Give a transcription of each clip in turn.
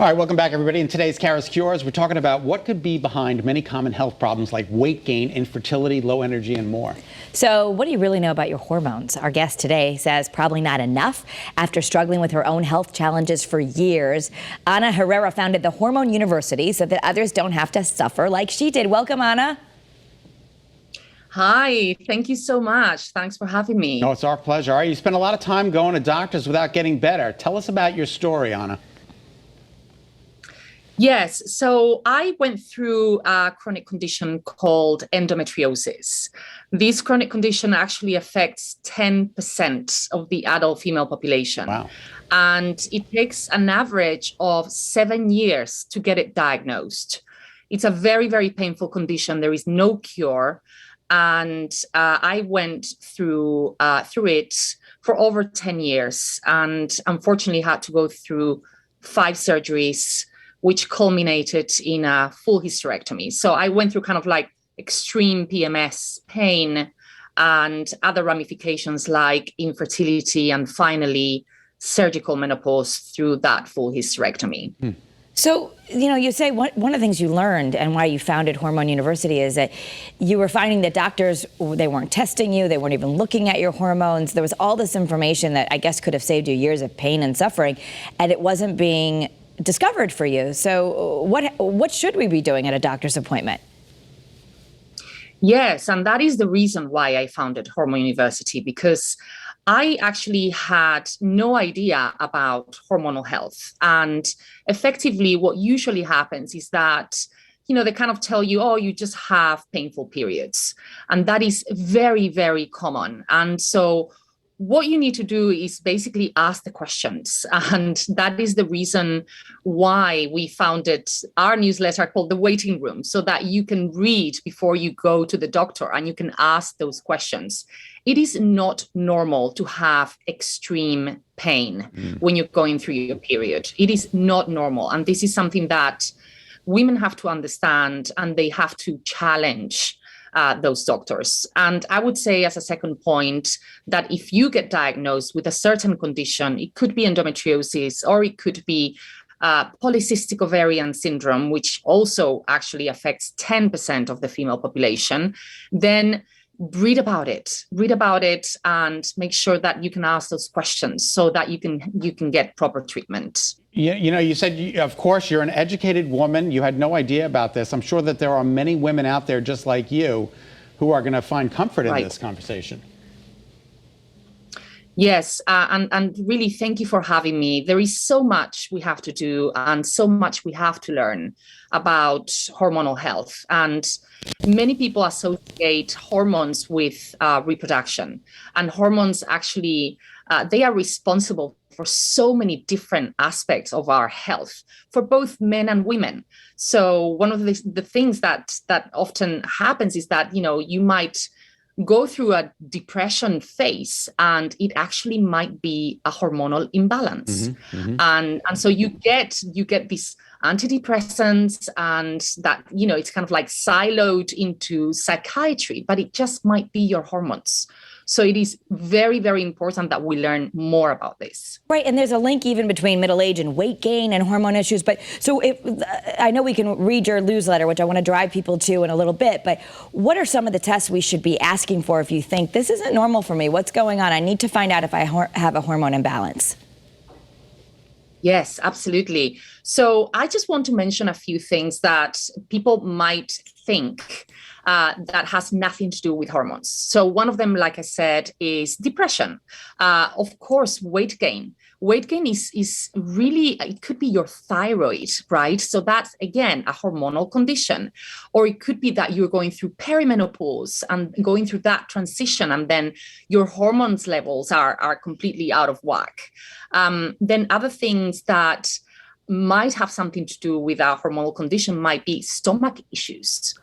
All right, welcome back, everybody. In today's Kara's Cures, we're talking about what could be behind many common health problems like weight gain, infertility, low energy, and more. So what do you really know about your hormones? Our guest today says probably not enough after struggling with her own health challenges for years. Ana Herrera founded the Hormone University so that others don't have to suffer like she did. Welcome, Ana. Hi, thank you so much. Thanks for having me. No, it's our pleasure. All right, you spend a lot of time going to doctors without getting better. Tell us about your story, Ana. Yes, so I went through a chronic condition called endometriosis. This chronic condition actually affects 10% of the adult female population. Wow. And it takes an average of 7 years to get it diagnosed. It's a very, very painful condition. There is no cure. And I went through it for over 10 years and unfortunately had to go through 5 surgeries, which culminated in a full hysterectomy. So I went through kind of like extreme PMS pain and other ramifications like infertility and finally surgical menopause through that full hysterectomy. So, you say one of the things you learned and why you founded Hormone University is that you were finding that doctors, they weren't testing you, they weren't even looking at your hormones. There was all this information that I guess could have saved you years of pain and suffering, and it wasn't being discovered for you. So what should we be doing at a doctor's appointment? Yes, and that is the reason why I founded Hormone University, because I actually had no idea about hormonal health. And effectively, what usually happens is that, they kind of tell you, oh, you just have painful periods. And that is very, very common. And so what you need to do is basically ask the questions. And that is the reason why we founded our newsletter called The Waiting Room, so that you can read before you go to the doctor and you can ask those questions. It is not normal to have extreme pain when you're going through your period. It is not normal. And this is something that women have to understand, and they have to challenge those doctors. And I would say as a second point that if you get diagnosed with a certain condition, it could be endometriosis or it could be polycystic ovarian syndrome, which also actually affects 10% of the female population, then read about it and make sure that you can ask those questions so that you can get proper treatment. You said, of course, you're an educated woman. You had no idea about this. I'm sure that there are many women out there just like you who are going to find comfort in this conversation. Yes, and really thank you for having me. There is so much we have to do and so much we have to learn about hormonal health. And many people associate hormones with reproduction. And hormones actually, they are responsible for so many different aspects of our health for both men and women. So one of the things that often happens is that, you might go through a depression phase and it actually might be a hormonal imbalance. And so you get these antidepressants and that, it's kind of like siloed into psychiatry, but it just might be your hormones. So it is very, very important that we learn more about this. Right, and there's a link even between middle age and weight gain and hormone issues. But so I know we can read your newsletter, which I want to drive people to in a little bit, but what are some of the tests we should be asking for if you think this isn't normal for me? What's going on? I need to find out if I have a hormone imbalance. Yes, absolutely. So I just want to mention a few things that people might think that has nothing to do with hormones. So one of them, like I said, is depression. Of course, weight gain. Weight gain is really, it could be your thyroid, right? So that's, again, a hormonal condition. Or it could be that you're going through perimenopause and going through that transition, and then your hormones levels are completely out of whack. Then other things that might have something to do with our hormonal condition might be stomach issues.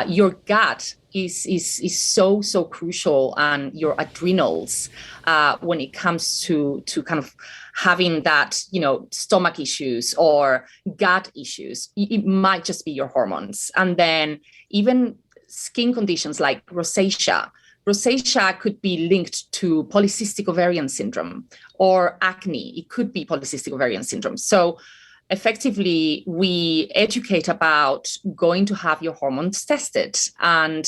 Your gut is so crucial, and your adrenals when it comes to kind of having that, stomach issues or gut issues. It might just be your hormones. And then even skin conditions like rosacea. Rosacea could be linked to polycystic ovarian syndrome or acne. It could be polycystic ovarian syndrome. So effectively, we educate about going to have your hormones tested. And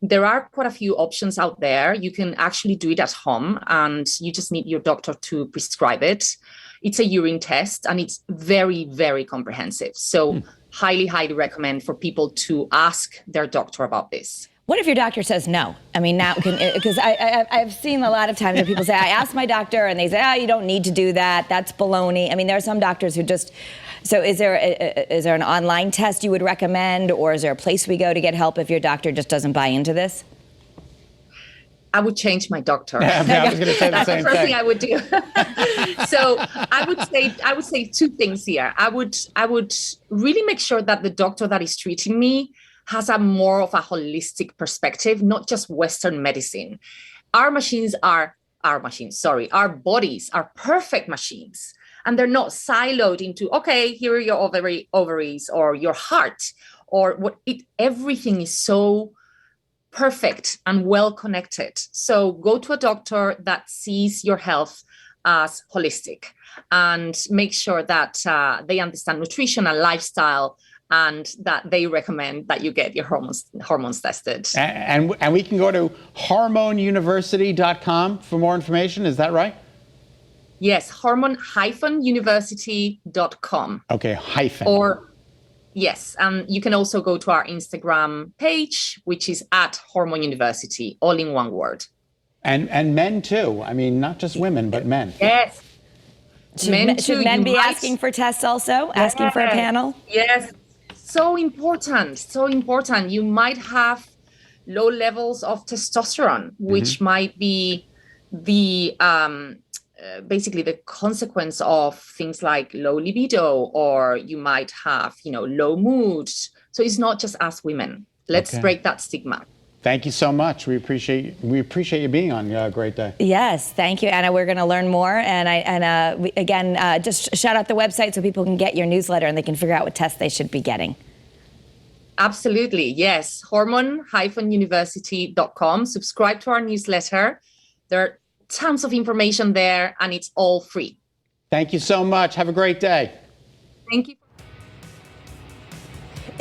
there are quite a few options out there. You can actually do it at home, and you just need your doctor to prescribe it. It's a urine test, and it's very, very comprehensive. So highly, highly recommend for people to ask their doctor about this. What if your doctor says no? I mean, now, because I've seen a lot of times where people say, I asked my doctor, and they say, you don't need to do that. That's baloney. I mean, there are some doctors who just, so is there an online test you would recommend, or is there a place we go to get help if your doctor just doesn't buy into this? I would change my doctor. Yeah, I was going to say the same That's the first thing. thing I would do. So I would say two things here. I would really make sure that the doctor that is treating me has a more of a holistic perspective, not just Western medicine. Our bodies are perfect machines, and they're not siloed into, okay, here are your ovaries or your heart or what. Everything is so perfect and well connected. So go to a doctor that sees your health as holistic, and make sure that they understand nutrition and lifestyle, and that they recommend that you get your hormones tested. And we can go to hormoneuniversity.com for more information. Is that right? Yes, hormone-university.com. Okay, hyphen. Or yes, and you can also go to our Instagram page, which is at Hormone University, all in one word. And men too. I mean, not just women, but men. Yes. Should men be asking for tests also? Asking for a panel? Yes. So important. So important. You might have low levels of testosterone, which might be the basically the consequence of things like low libido, or you might have, low mood. So it's not just us women. Let's break that stigma. Thank you so much. We appreciate you being on Great Day. Yes, thank you, Anna. We're going to learn more, and again, just shout out the website so people can get your newsletter and they can figure out what tests they should be getting. Absolutely, yes. Hormone-university.com. Subscribe to our newsletter. There are tons of information there, and it's all free. Thank you so much. Have a great day. Thank you.